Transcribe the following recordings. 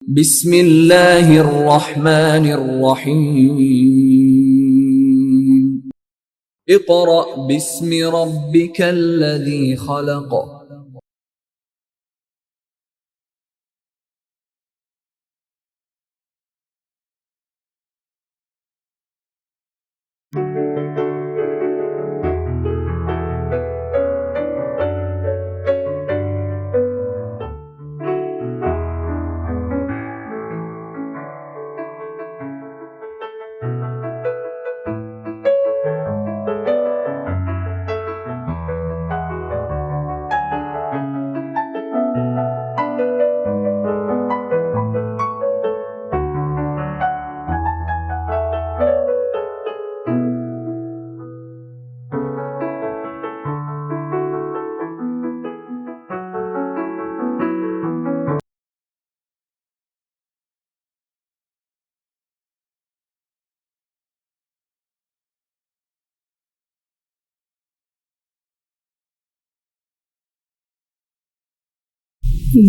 बिस्मिल्लाहिर्रहमानिर्रहीम। Iqra बिस्मि रब्बिकल्लज़ी खलक़।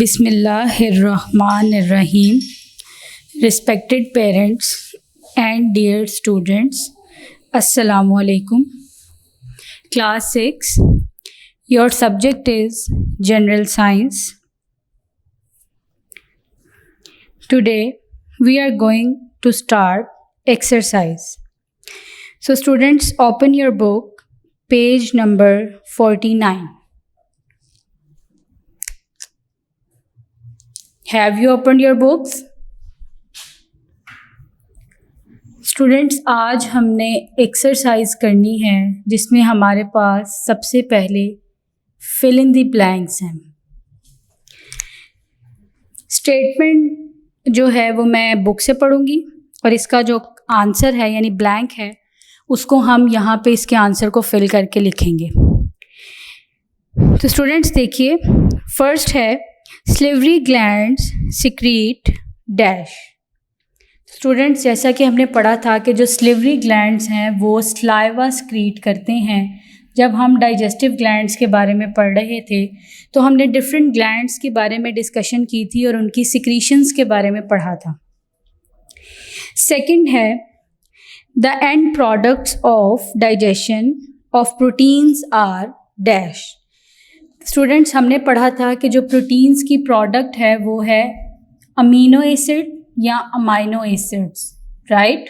Bismillahirrahmanirrahim. Respected parents and dear students, Assalamu alaikum. Class 6. Your subject is General Science. Today we are going to start exercise. So students, open your book, page number 49. Have you opened your books? Students, आज हमने exercise करनी है जिसमें हमारे पास सबसे पहले fill in the blanks हैं। Statement जो है वो मैं बुक से पढ़ूंगी और इसका जो आंसर है यानी ब्लैंक है उसको हम यहाँ पे इसके आंसर को फिल करके लिखेंगे। तो स्टूडेंट्स देखिए, फर्स्ट है स्लिवरी ग्लैंड्स सिक्रीट डैश। स्टूडेंट्स, जैसा कि हमने पढ़ा था कि जो स्लिवरी ग्लैंड्स हैं वो स्लाइवा सिक्रीट करते हैं। जब हम डाइजेस्टिव ग्लैंड्स के बारे में पढ़ रहे थे तो हमने डिफरेंट ग्लैंड्स के बारे में डिस्कशन की थी और उनकी सिक्रीशंस के बारे में पढ़ा था। सेकंड है the end products of digestion of proteins are dash. Students, हमने पढ़ा था कि जो प्रोटीन्स की प्रोडक्ट है वो है अमीनो एसिड या अमाइनो एसिड्स, राइट।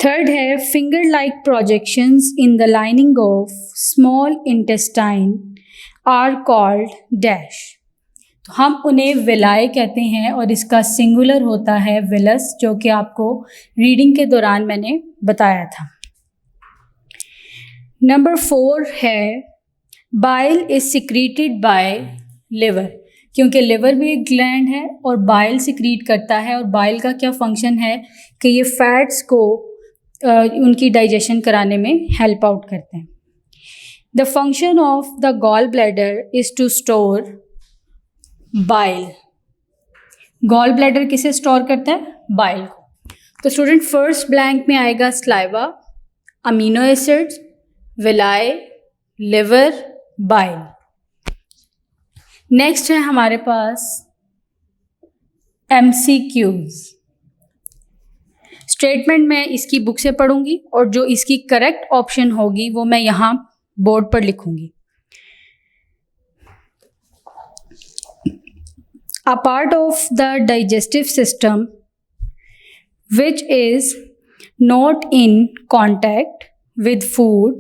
थर्ड है finger like projections in the lining of small intestine are called dash. तो हम उन्हें विलाय कहते हैं और इसका सिंगुलर होता है विलस, जो कि आपको रीडिंग के दौरान मैंने बताया था। नंबर 4 है bile is secreted by liver, क्योंकि लिवर भी एक ग्लैंड है और बाइल सिक्रीट करता है। और बाइल का क्या फंक्शन है कि ये फैट्स को उनकी डाइजेशन कराने में हेल्प आउट करते हैं। The function of the gall bladder is to store bile. Gall bladder किसे स्टोर करता है? बाइल को। तो स्टूडेंट, फर्स्ट ब्लैंक में आएगा saliva, amino acids, विलाय, liver, bile. Next है हमारे पास MCQs। स्टेटमेंट मैं इसकी बुक से पढ़ूंगी और जो इसकी करेक्ट ऑप्शन होगी वो मैं यहाँ बोर्ड पर लिखूंगी। A part of the digestive system which is not in contact with food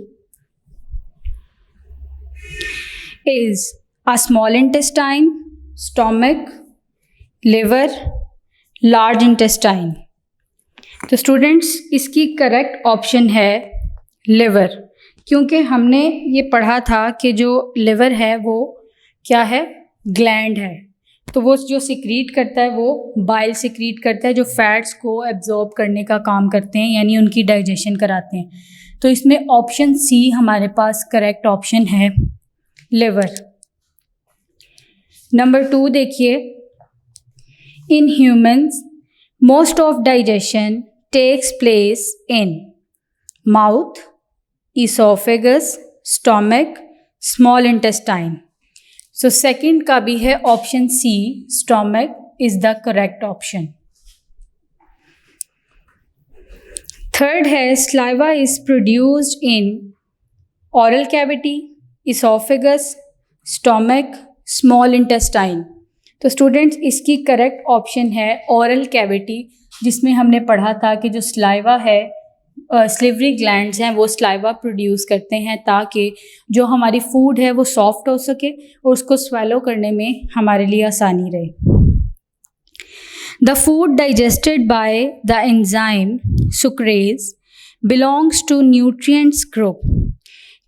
is a small intestine, stomach, liver, large intestine। तो स्टूडेंट्स, इसकी करेक्ट ऑप्शन है लिवर, क्योंकि हमने ये पढ़ा था कि जो लिवर है वो क्या है? ग्लैंड है। तो वो जो सिक्रीट करता है वो बाइल सिक्रीट करता है, जो फैट्स को एब्जॉर्ब करने का काम करते हैं, यानी उनकी डाइजेशन कराते हैं। तो इसमें ऑप्शन सी हमारे पास करेक्ट ऑप्शन है, लिवर। नंबर 2 देखिए, in humans most of digestion takes place in mouth, oesophagus, stomach, small intestine. So second का भी है option C, stomach is the correct option. Third है saliva is produced in oral cavity, oesophagus, stomach, small intestine. तो students इसकी correct option है oral cavity, जिसमें हमने पढ़ा था कि जो स्लाइवा है, स्लिवरी ग्लैंड्स हैं, वो स्लाइवा प्रोड्यूस करते हैं ताकि जो हमारी फूड है वो सॉफ्ट हो सके और उसको स्वेलो करने में हमारे लिए आसानी रहे। The food digested by the enzyme sucrase belongs to nutrients group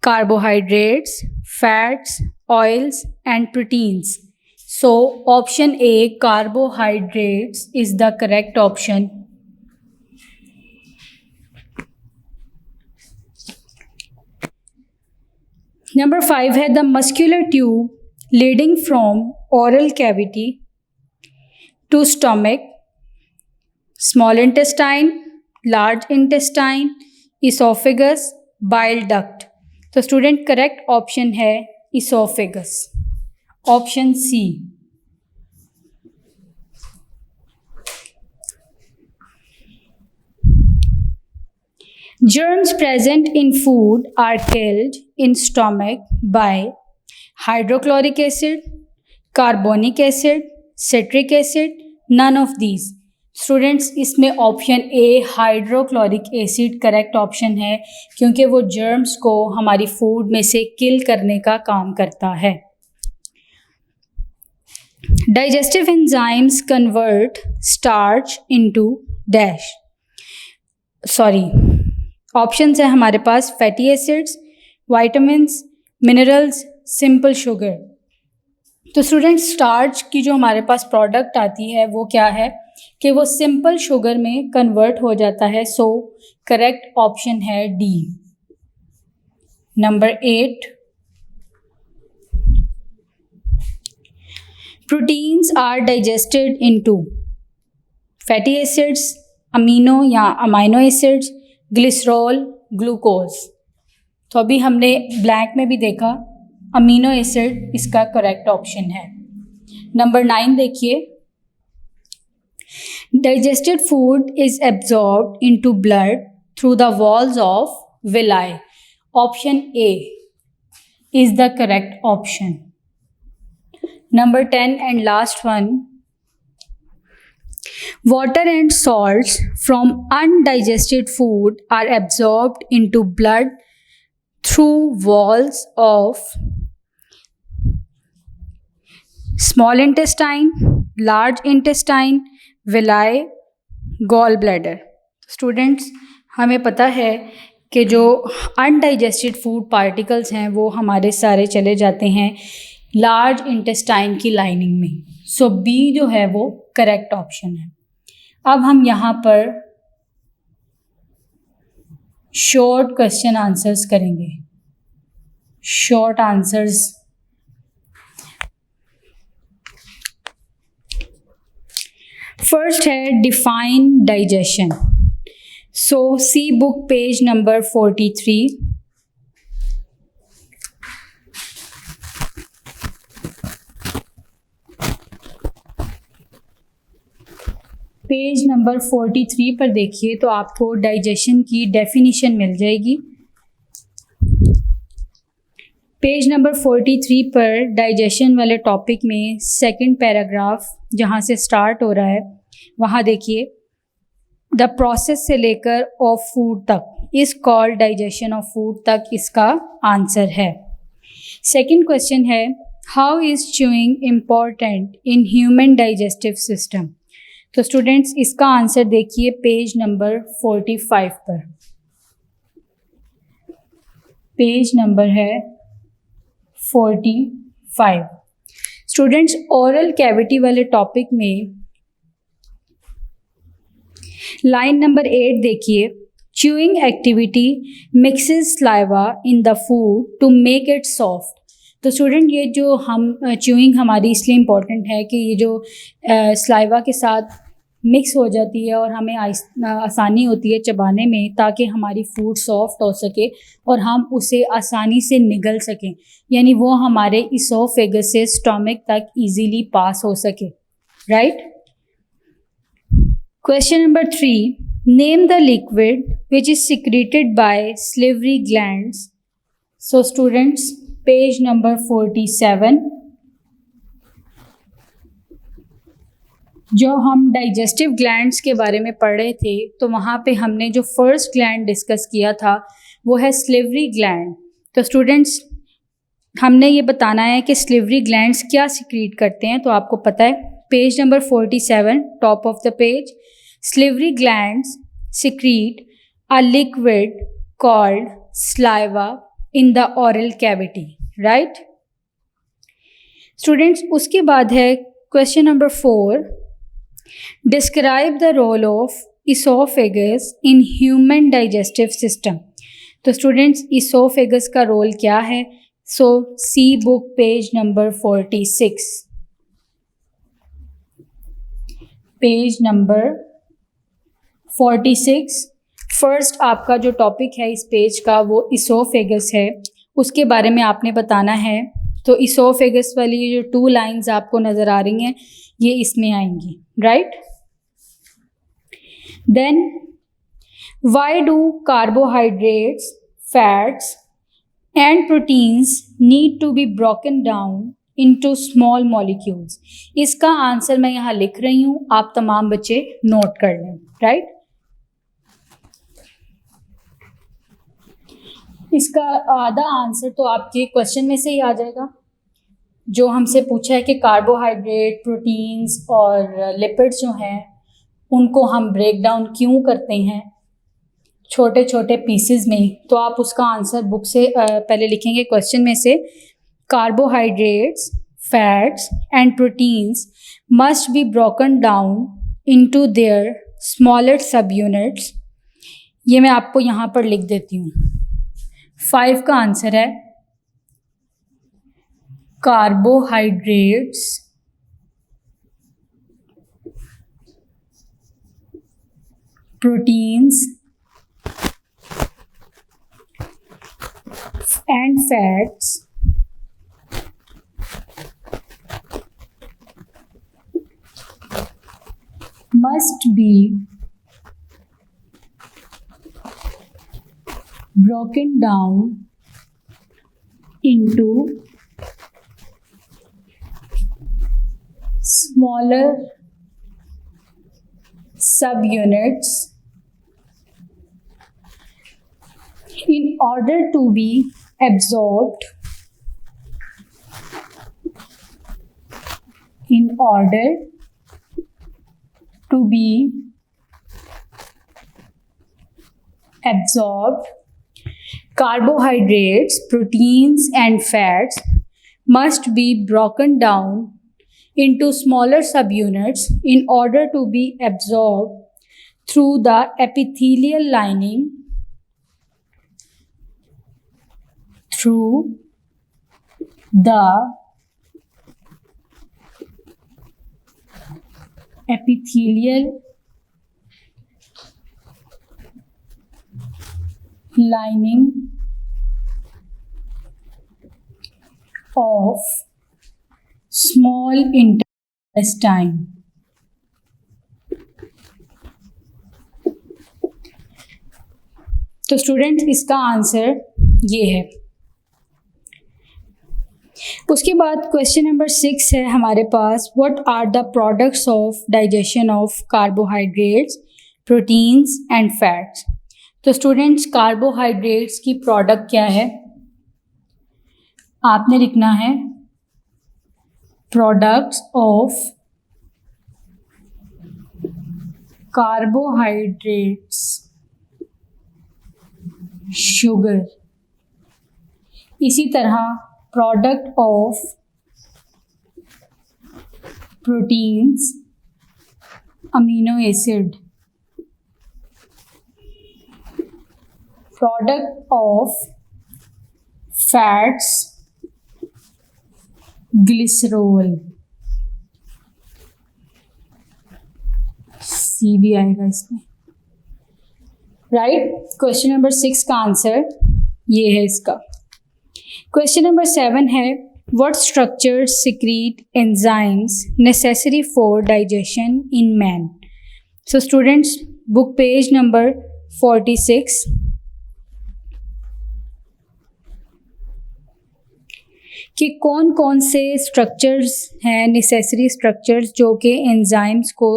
carbohydrates, fats, oils and proteins. So option A, carbohydrates is the correct option. Number 5 है the muscular tube leading from oral cavity to stomach, small intestine, large intestine, oesophagus, bile duct. तो student correct option है oesophagus, option C. Germs present in food are killed in stomach by hydrochloric acid, carbonic acid, citric acid, none of these. Students इसमें option A hydrochloric acid correct option है, क्योंकि वो germs को हमारी food में से किल करने का काम करता है। Digestive enzymes convert starch into dash, sorry options है हमारे पास fatty acids, vitamins, minerals, simple sugar. तो स्टूडेंट्स स्टार्च की जो हमारे पास प्रोडक्ट आती है वो क्या है कि वो सिंपल शुगर में कन्वर्ट हो जाता है। सो करेक्ट ऑप्शन है D. Number 8, proteins are digested into fatty acids, amino या अमाइनो एसिड्स, ग्लिसरॉल, ग्लूकोज। तो अभी हमने ब्लैंक में भी देखा अमीनो एसिड इसका करेक्ट ऑप्शन है। नंबर 9 देखिए, digested food is absorbed into blood through the walls of villi. Option A is the correct option. Number 10 and last one, water and salts from undigested food are absorbed into blood through walls of small intestine, large intestine, villi, gallbladder। Students हमें पता है कि जो undigested food particles हैं वो हमारे सारे चले जाते हैं लार्ज इंटेस्टाइन की लाइनिंग में। सो बी जो है वो करेक्ट ऑप्शन है। अब हम यहाँ पर शॉर्ट क्वेश्चन आंसर्स करेंगे, शॉर्ट आंसर्स। फर्स्ट है define digestion. So see book page number 43। Page number 43 पर देखिए तो आपको डाइजेशन की डेफिनेशन मिल जाएगी। पेज नंबर 43 पर डाइजेशन वाले टॉपिक में सेकंड पैराग्राफ जहाँ से स्टार्ट हो रहा है वहाँ देखिए, द प्रोसेस से लेकर ऑफ फूड तक is called digestion of food तक इसका आंसर है। सेकंड क्वेश्चन है, how is chewing important in human digestive system. तो स्टूडेंट्स इसका आंसर देखिए पेज नंबर 45 पर। पेज नंबर है 45। स्टूडेंट्स ओरल कैविटी वाले टॉपिक में लाइन नंबर 8 देखिए, chewing activity mixes saliva in the food to make it soft. तो student ये जो हम च्यूइंग हमारी इसलिए इम्पॉर्टेंट है कि ये जो सलाइवा के साथ मिक्स हो जाती है और हमें आसानी होती है चबाने में, ताकि हमारी फूड सॉफ्ट हो सके और हम उसे आसानी से निगल सकें, यानी वो हमारे इसोफेगस से स्टमक तक इजीली पास हो सके, right. Question number 3, name the liquid which is secreted by salivary glands. So students, page number 47, जो हम डाइजेस्टिव ग्लैंड्स के बारे में पढ़ रहे थे, तो वहाँ पे हमने जो फर्स्ट ग्लैंड डिस्कस किया था वो है सलिवरी ग्लैंड। तो स्टूडेंट्स, हमने ये बताना है कि सलिवरी ग्लैंड्स क्या सिक्रीट करते हैं। तो आपको पता है, page number 47, top of the page, salivary glands secrete a liquid called saliva in the oral cavity, right. Students, उसके बाद है question number 4, describe the role of oesophagus in human digestive system. तो स्टूडेंट्स, इसोफेगस का role क्या है? So see book page number 46, page number 46। First आपका जो topic है इस पेज का वो इसोफेगस है, उसके बारे में आपने बताना है। तो इसोफेगस वाली जो 2 लाइंस आपको नज़र आ रही हैं ये इसमें आएंगी, right. Then, why do carbohydrates, fats and proteins need to be broken down into small molecules. इसका आंसर मैं यहाँ लिख रही हूँ, आप तमाम बच्चे नोट कर लें, राइट। इसका आधा आंसर तो आपके क्वेश्चन में से ही आ जाएगा, जो हमसे पूछा है कि कार्बोहाइड्रेट, प्रोटीन्स और लिपिड्स जो हैं उनको हम ब्रेक डाउन क्यों करते हैं छोटे छोटे पीसेस में। तो आप उसका आंसर बुक से पहले लिखेंगे क्वेश्चन में से, carbohydrates, fats and proteins must be broken down into their smaller सब यूनिट्स। ये मैं आपको यहाँ पर लिख देती हूँ। 5 का आंसर है carbohydrates, proteins and fats must be broken down into smaller subunits in order to be absorbed, in order to be absorbed, carbohydrates, proteins and fats must be broken down into smaller subunits in order to be absorbed through the epithelial lining, through the epithelial lining of small intestine. तो students, इसका answer ये है। उसके बाद question number 6 है हमारे पास, what are the products of digestion of carbohydrates, proteins and fats. तो स्टूडेंट्स, कार्बोहाइड्रेट्स की प्रोडक्ट क्या है? आपने लिखना है प्रोडक्ट्स ऑफ कार्बोहाइड्रेट्स, शुगर। इसी तरह product of proteins, amino acid. Product of fats, glycerol. C भी आएगा इसमें, राइट। क्वेश्चन नंबर 6 का आंसर ये है इसका। क्वेश्चन नंबर 7 है, what structures secrete enzymes necessary for digestion in man. So students, book page number 46, कि कौन कौन से स्ट्रक्चर्स हैं, नेसेसरी स्ट्रक्चर्स, जो कि एंजाइम्स को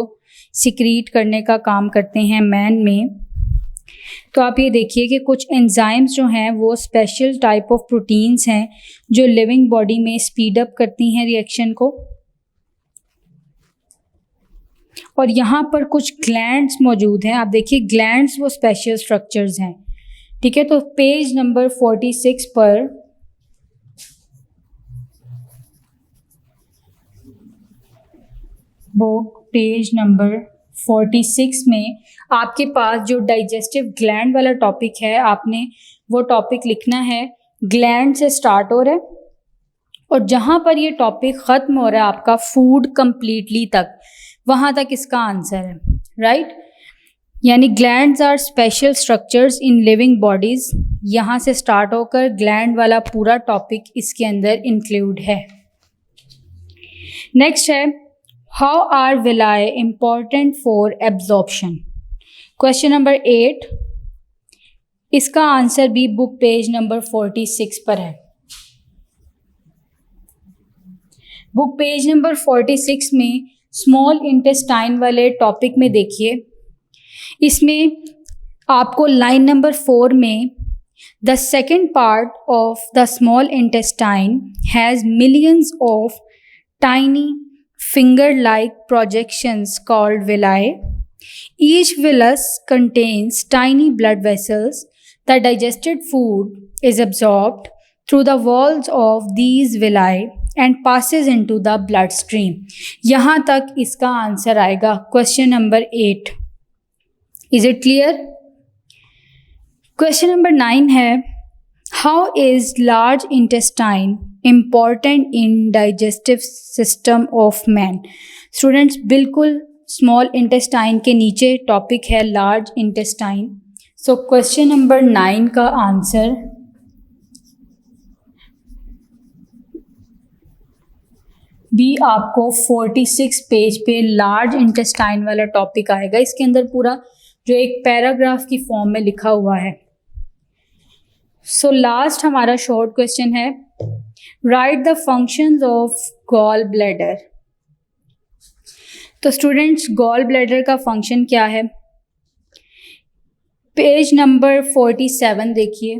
सिक्रीट करने का काम करते हैं मैन में। तो आप ये देखिए कि कुछ एंजाइम्स जो हैं वो स्पेशल टाइप ऑफ प्रोटीन्स हैं जो लिविंग बॉडी में स्पीड अप करती हैं रिएक्शन को। और यहाँ पर कुछ ग्लैंड्स मौजूद हैं, आप देखिए ग्लैंड्स वो स्पेशल स्ट्रक्चर्स हैं, ठीक है। तो पेज नंबर 46 पर बुक पेज नंबर 46 में आपके पास जो डाइजेस्टिव ग्लैंड वाला टॉपिक है, आपने वो टॉपिक लिखना है। ग्लैंड से स्टार्ट हो रहा है और जहाँ पर ये टॉपिक ख़त्म हो रहा है आपका फूड कंप्लीटली तक, वहाँ तक इसका आंसर है, राइट। यानी glands are special structures in living bodies, यहाँ से स्टार्ट होकर ग्लैंड वाला पूरा टॉपिक इसके अंदर इंक्लूड है। नेक्स्ट है, how are villi important for absorption. Question number 8, इसका आंसर भी बुक पेज नंबर 46 पर है। बुक पेज नंबर 46 में स्मॉल इंटेस्टाइन वाले टॉपिक में देखिए, इसमें आपको लाइन नंबर 4 में the second part of the small intestine has millions of tiny finger-like projections called villi. Each villus contains tiny blood vessels. The digested food is absorbed through the walls of these villi and passes into the bloodstream. यहाँ तक इसका answer आएगा question number 8। Is it clear? Question number 9 है, how is large intestine important in digestive system of man? Students, बिल्कुल small intestine के नीचे topic है large intestine. So question number 9 का आंसर भी आपको 46 पेज पे लार्ज इंटेस्टाइन वाला टॉपिक आएगा। इसके अंदर पूरा जो एक पैराग्राफ की फॉर्म में लिखा हुआ है। सो लास्ट हमारा शॉर्ट क्वेश्चन है, write the functions of gall bladder. तो स्टूडेंट्स, गॉल ब्लैडर का फंक्शन क्या है? पेज नंबर 47 देखिए,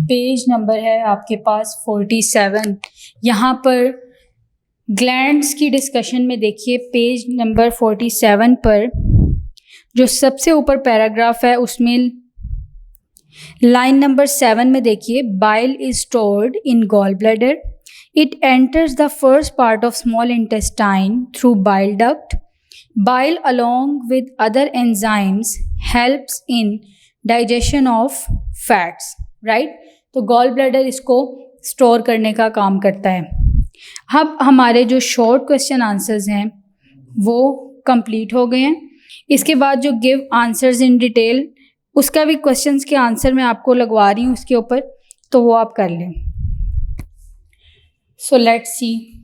पेज नंबर है आपके पास 47। यहाँ पर ग्लैंड्स की डिस्कशन में देखिए, पेज नंबर 47 पर जो सबसे ऊपर पैराग्राफ है उसमें लाइन नंबर 7 में देखिए, bile is stored in gall bladder, it enters the first part of small intestine through bile duct, bile along with other enzymes helps in digestion of fats, right. तो gall bladder इसको store करने का काम करता है। अब हमारे जो शॉर्ट क्वेश्चन आंसर्स हैं वो कंप्लीट हो गए हैं। इसके बाद जो गिव आंसर्स इन डिटेल, उसका भी क्वेश्चंस के आंसर मैं आपको लगवा रही हूँ उसके ऊपर, तो वो आप कर लें। So let's see.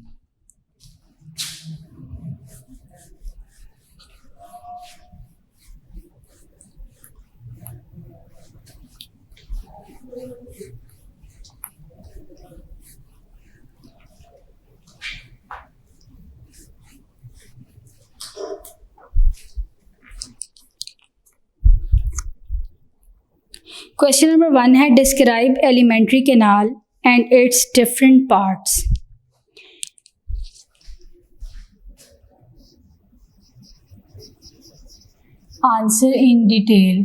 Question number 1 है, describe alimentary canal and it's different parts. Answer in detail,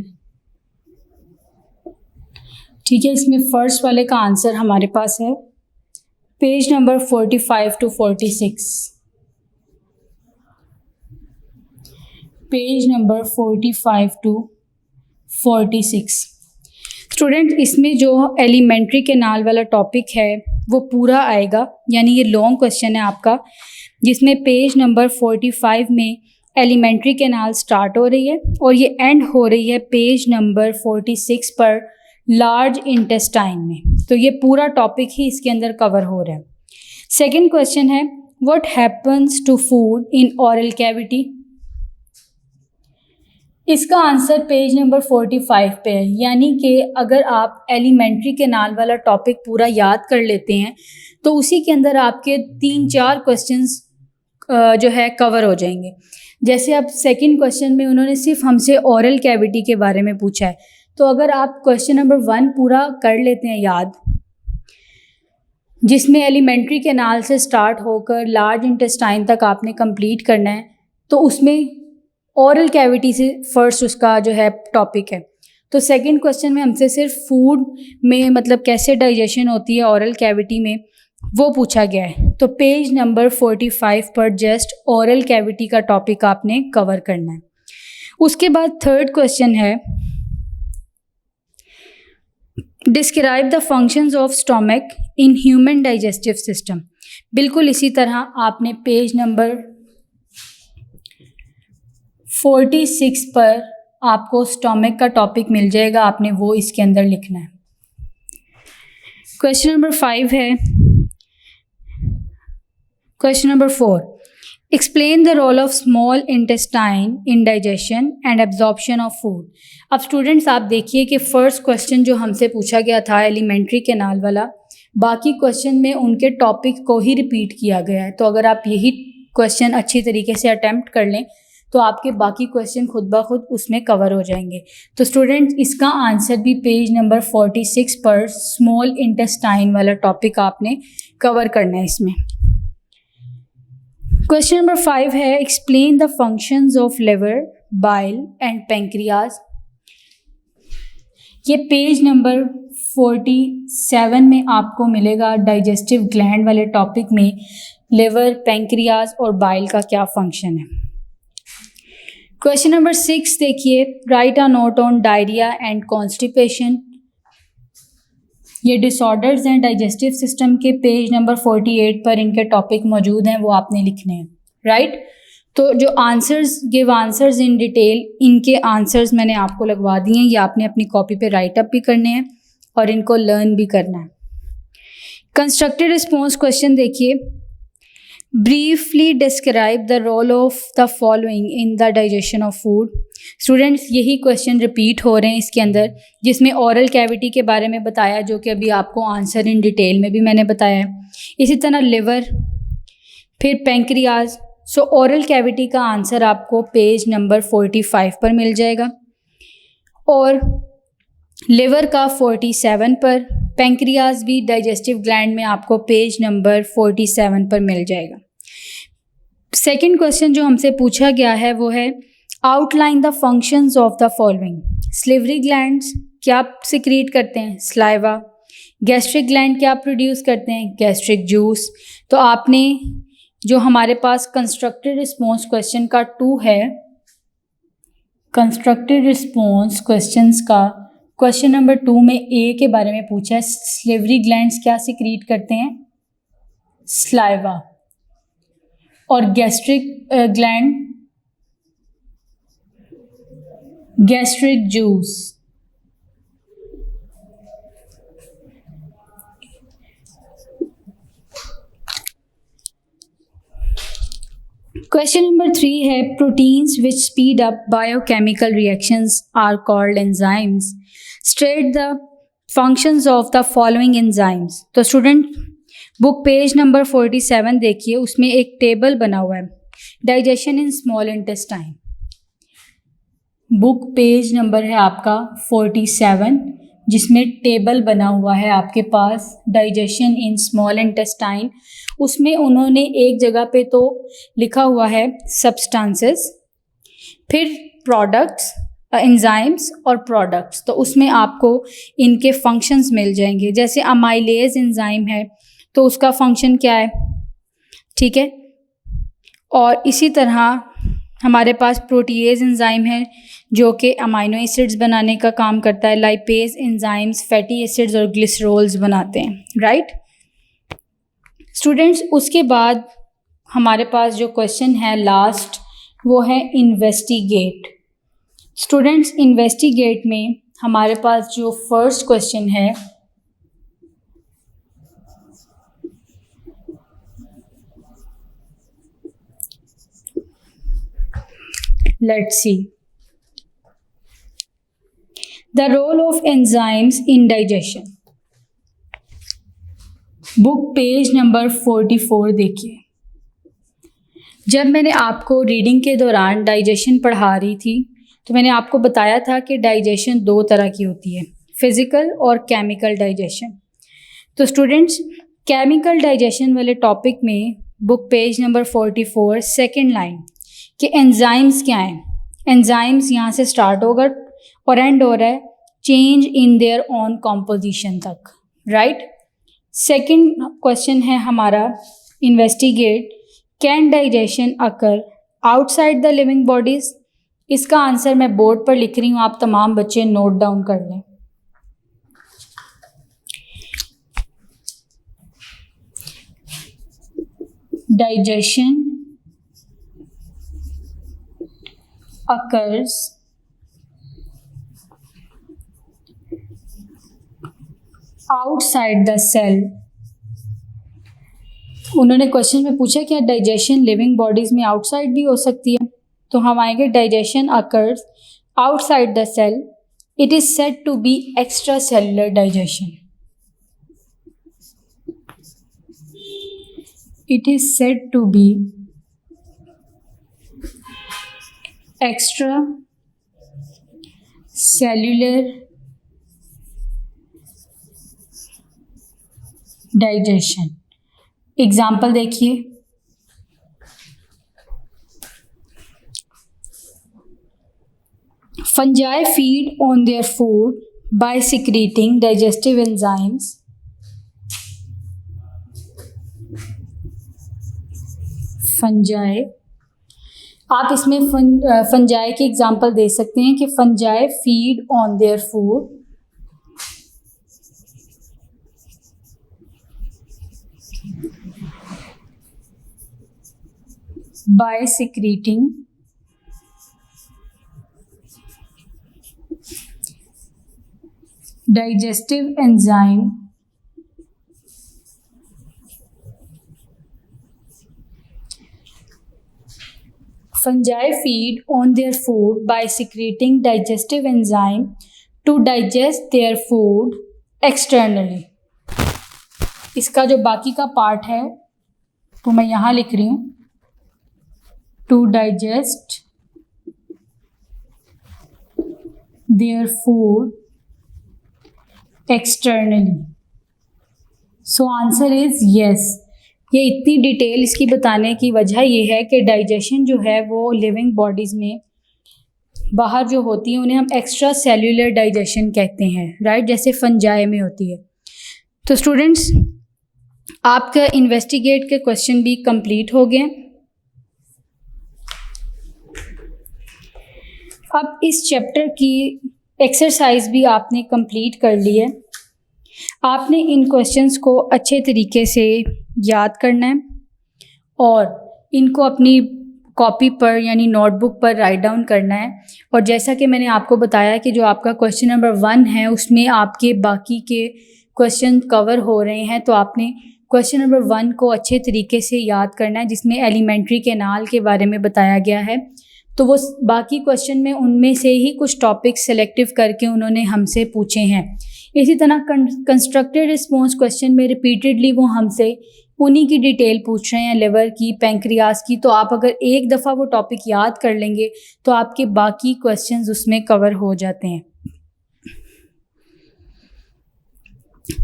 ठीक है। इसमें फर्स्ट वाले का आंसर हमारे पास है page number 45 to 46, page number 45 to 46। Student इसमें जो एलिमेंट्री कैनाल वाला टॉपिक है वो पूरा आएगा, यानी ये लॉन्ग क्वेश्चन है आपका, जिसमें पेज नंबर 45 में एलिमेंट्री कैनाल स्टार्ट हो रही है और ये एंड हो रही है पेज नंबर 46 पर लार्ज इंटेस्टाइन में। तो ये पूरा टॉपिक ही इसके अंदर कवर हो रहा है। सेकंड क्वेश्चन है, what happens to food in oral cavity. इसका आंसर पेज नंबर 45 पे है, यानी कि अगर आप एलिमेंट्री कैनाल वाला टॉपिक पूरा याद कर लेते हैं तो उसी के अंदर आपके 3-4 क्वेश्चंस जो है कवर हो जाएंगे। जैसे अब सेकंड क्वेश्चन में उन्होंने सिर्फ हमसे ऑरल कैविटी के बारे में पूछा है, तो अगर आप क्वेश्चन नंबर 1 पूरा कर लेते हैं याद, जिसमें एलिमेंट्री कैनाल से स्टार्ट होकर लार्ज इंटेस्टाइन तक आपने कंप्लीट करना है, तो उसमें ऑरल कैविटी से फर्स्ट उसका जो है टॉपिक है। तो सेकंड क्वेश्चन में हमसे सिर्फ फूड में मतलब कैसे डाइजेशन होती है ऑरल कैविटी में वो पूछा गया है। तो पेज नंबर 45 पर जस्ट ऑरल कैविटी का टॉपिक आपने कवर करना है। उसके बाद थर्ड क्वेश्चन है, describe the functions of stomach in human digestive system. बिल्कुल इसी तरह आपने पेज नंबर 46 पर आपको स्टोमक का टॉपिक मिल जाएगा, आपने वो इसके अंदर लिखना है। क्वेश्चन नंबर 5 है, question number 4, explain the role of small intestine in digestion and absorption of food. अब स्टूडेंट्स आप देखिए कि फर्स्ट क्वेश्चन जो हमसे पूछा गया था एलिमेंट्री कैनाल वाला, बाकी क्वेश्चन में उनके टॉपिक को ही रिपीट किया गया है। तो अगर आप यही क्वेश्चन अच्छी तरीके से अटेम्प्ट कर लें तो आपके बाकी क्वेश्चन खुद ब खुद उसमें कवर हो जाएंगे। तो स्टूडेंट्स इसका आंसर भी पेज नंबर 46 पर स्मॉल इंटेस्टाइन वाला टॉपिक आपने कवर करना है इसमें। क्वेश्चन नंबर 5 है, explain the functions of liver, bile and pancreas. ये पेज नंबर 47 में आपको मिलेगा। डाइजेस्टिव ग्लैंड वाले टॉपिक में लिवर, पैंक्रियाज और बाइल का क्या फंक्शन है। क्वेश्चन नंबर 6 देखिए, right a note on diarrhoea and constipation. ये डिसऑर्डर्स हैं डाइजेस्टिव सिस्टम के, पेज नंबर 48 पर इनके टॉपिक मौजूद हैं, वो आपने लिखने हैं, राइट। तो जो answers, give answers in detail, इनके आंसर्स मैंने आपको लगवा दिए हैं, ये आपने अपनी कॉपी पे राइट अप भी करने हैं और इनको लर्न भी करना है। कंस्ट्रक्टेड रिस्पॉन्स क्वेश्चन देखिए, briefly describe the role of the following in the digestion of food. Students यही क्वेश्चन रिपीट हो रहे हैं इसके अंदर, जिसमें ऑरल कैविटी के बारे में बताया, जो कि अभी आपको आंसर इन डिटेल में भी मैंने बताया है। इसी तरह लिवर, फिर पैंक्रियाज। सो ऑरल कैविटी का आंसर आपको पेज नंबर 45 पर मिल जाएगा और लिवर का 47 पर, पैंक्रियाज भी डाइजेस्टिव ग्लैंड में आपको पेज नंबर 47 पर मिल जाएगा। सेकंड क्वेश्चन जो हमसे पूछा गया है वो है, outline the functions of the following. Salivary glands क्या सिक्रीट करते हैं, स्लाइवा। गैस्ट्रिक ग्लैंड क्या प्रोड्यूस करते हैं, गैस्ट्रिक जूस। तो आपने जो हमारे पास कंस्ट्रक्टेड रिस्पॉन्स क्वेश्चन का 2 है, कंस्ट्रक्टेड रिस्पॉन्स क्वेश्चंस का क्वेश्चन नंबर 2 में ए के बारे में पूछा है, स्लिवरी ग्लैंड्स क्या सिक्रीट करते हैं, स्लाइवा। और gastric gland gastric juice. Question number 3 है, proteins which speed up biochemical reactions are called enzymes. State the functions of the following enzymes. तो स्टूडेंट बुक पेज नंबर 47 देखिए, उसमें एक टेबल बना हुआ है, digestion in small intestine. Book page number है आपका 47, जिसमें टेबल बना हुआ है आपके पास डाइजेशन इन स्मॉल इंटेस्टाइन। उसमें उन्होंने एक जगह पे तो लिखा हुआ है सब्सटेंसेस, फिर प्रोडक्ट्स, एंजाइम्स और प्रोडक्ट्स। तो उसमें आपको इनके फंक्शंस मिल जाएंगे। जैसे अमाइलेज एंजाइम है तो उसका फंक्शन क्या है, ठीक है। और इसी तरह हमारे पास प्रोटीएज एंजाइम है जो कि अमाइनो एसिड्स बनाने का काम करता है, लाइपेज एंजाइम्स फैटी एसिड्स और ग्लिसरोल्स बनाते हैं, राइट स्टूडेंट्स। उसके बाद हमारे पास जो क्वेश्चन है लास्ट वो है इन्वेस्टिगेट। स्टूडेंट्स इन्वेस्टिगेट में हमारे पास जो फर्स्ट क्वेश्चन है let's see the role of enzymes in digestion. Book page number 44 देखिए। जब मैंने आपको रीडिंग के दौरान डाइजेशन पढ़ा रही थी तो मैंने आपको बताया था कि डाइजेशन दो तरह की होती है, फिज़िकल और केमिकल डाइजेशन। तो स्टूडेंट्स केमिकल डाइजेशन वाले टॉपिक में book page number 44 second line कि एंजाइम्स क्या हैं। एंजाइम्स यहाँ से स्टार्ट होगा और एंड हो रहा है change in their own composition तक, राइट। सेकेंड क्वेश्चन है हमारा investigate can digestion occur outside the living bodies. इसका आंसर मैं बोर्ड पर लिख रही हूँ, आप तमाम बच्चे नोट डाउन कर लें। Digestion occurs outside the cell। उन्होंने क्वेश्चन में पूछा क्या डाइजेशन लिविंग बॉडीज में आउटसाइड भी हो सकती है, तो हम आएंगे digestion occurs outside the cell, it is said to be extracellular digestion। it is said to be extracellular digestion। Example देखिए, fungi feed on their food by secreting digestive enzymes। Fungi, आप इसमें फंजाई की example दे सकते हैं कि fungi feed on their food by secreting digestive enzyme fungi feed on their food by secreting digestive enzyme to digest their food externally। इसका जो बाकी का पार्ट है तो मैं यहाँ लिख रही हूँ to digest their food externally। so answer is yes। ये इतनी डिटेल इसकी बताने की वजह ये है कि डाइजेशन जो है वो लिविंग बॉडीज़ में बाहर जो होती है उन्हें हम एक्स्ट्रा सेल्यूलर डाइजेशन कहते हैं, राइट, जैसे फंजाई में होती है। तो स्टूडेंट्स आपका इन्वेस्टिगेट के क्वेश्चन भी कंप्लीट हो गए। अब इस चैप्टर की एक्सरसाइज भी आपने कंप्लीट कर ली है। आपने इन क्वेश्चंस को अच्छे तरीके से याद करना है और इनको अपनी कॉपी पर यानी नोटबुक पर राइट डाउन करना है। और जैसा कि मैंने आपको बताया कि जो आपका क्वेश्चन नंबर 1 है उसमें आपके बाकी के क्वेश्चन कवर हो रहे हैं, तो आपने क्वेश्चन नंबर 1 को अच्छे तरीके से याद करना है जिसमें एलिमेंट्री कैनाल के बारे में बताया गया है। तो वो बाकी क्वेश्चन में उनमें से ही कुछ टॉपिक सेलेक्टिव करके उन्होंने हमसे पूछे हैं। इसी तरह कंस्ट्रक्टेड रिस्पॉन्स क्वेश्चन में रिपीटेडली वो हमसे उन्हीं की डिटेल पूछ रहे हैं, लिवर की, पैंक्रियाज की। तो आप अगर एक दफ़ा वो टॉपिक याद कर लेंगे तो आपके बाकी क्वेश्चंस उसमें कवर हो जाते हैं।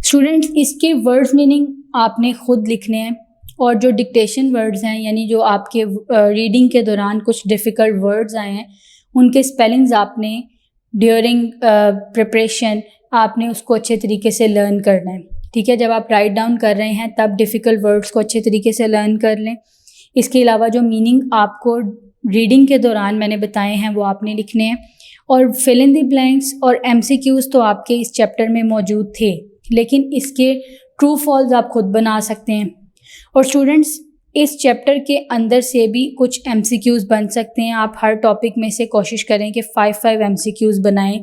स्टूडेंट्स इसके वर्ड्स मीनिंग आपने ख़ुद लिखने हैं और जो डिक्टेशन वर्ड्स हैं यानी जो आपके रीडिंग के दौरान कुछ डिफ़िकल्ट वर्ड्स आए हैं उनके स्पेलिंग्स आपने ड्यूरिंग प्रिपरेशन आपने उसको अच्छे तरीके से लर्न करना है, ठीक है। जब आप राइट डाउन कर रहे हैं तब डिफ़िकल्ट वर्ड्स को अच्छे तरीके से लर्न कर लें। इसके अलावा जो मीनिंग आपको रीडिंग के दौरान मैंने बताए हैं वो आपने लिखने हैं। और फिल इन द ब्लैंक्स और MCQs तो आपके इस चैप्टर में मौजूद थे, लेकिन इसके ट्रू फॉल्स आप खुद बना सकते हैं। और स्टूडेंट्स, इस चैप्टर के अंदर से भी कुछ MCQs बन सकते हैं। आप हर टॉपिक में से कोशिश करें कि 5 MCQs बनाएं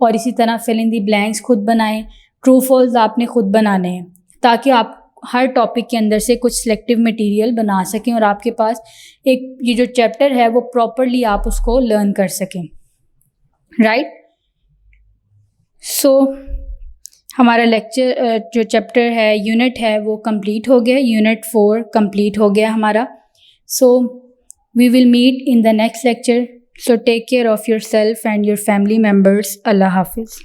और इसी तरह फिल इन दी ब्लैंक्स खुद बनाएं, ट्रू फॉल्स आपने खुद बनाने हैं, ताकि आप हर टॉपिक के अंदर से कुछ सिलेक्टिव मटेरियल बना सकें और आपके पास एक ये जो चैप्टर है वो प्रॉपरली आप उसको लर्न कर सकें, राइट। सो हमारा लेक्चर जो चैप्टर है, यूनिट है, वो कंप्लीट हो गया। यूनिट 4 कंप्लीट हो गया हमारा। So we will meet in the next lecture. So take care of yourself and your family members. अल्लाह हाफिज़।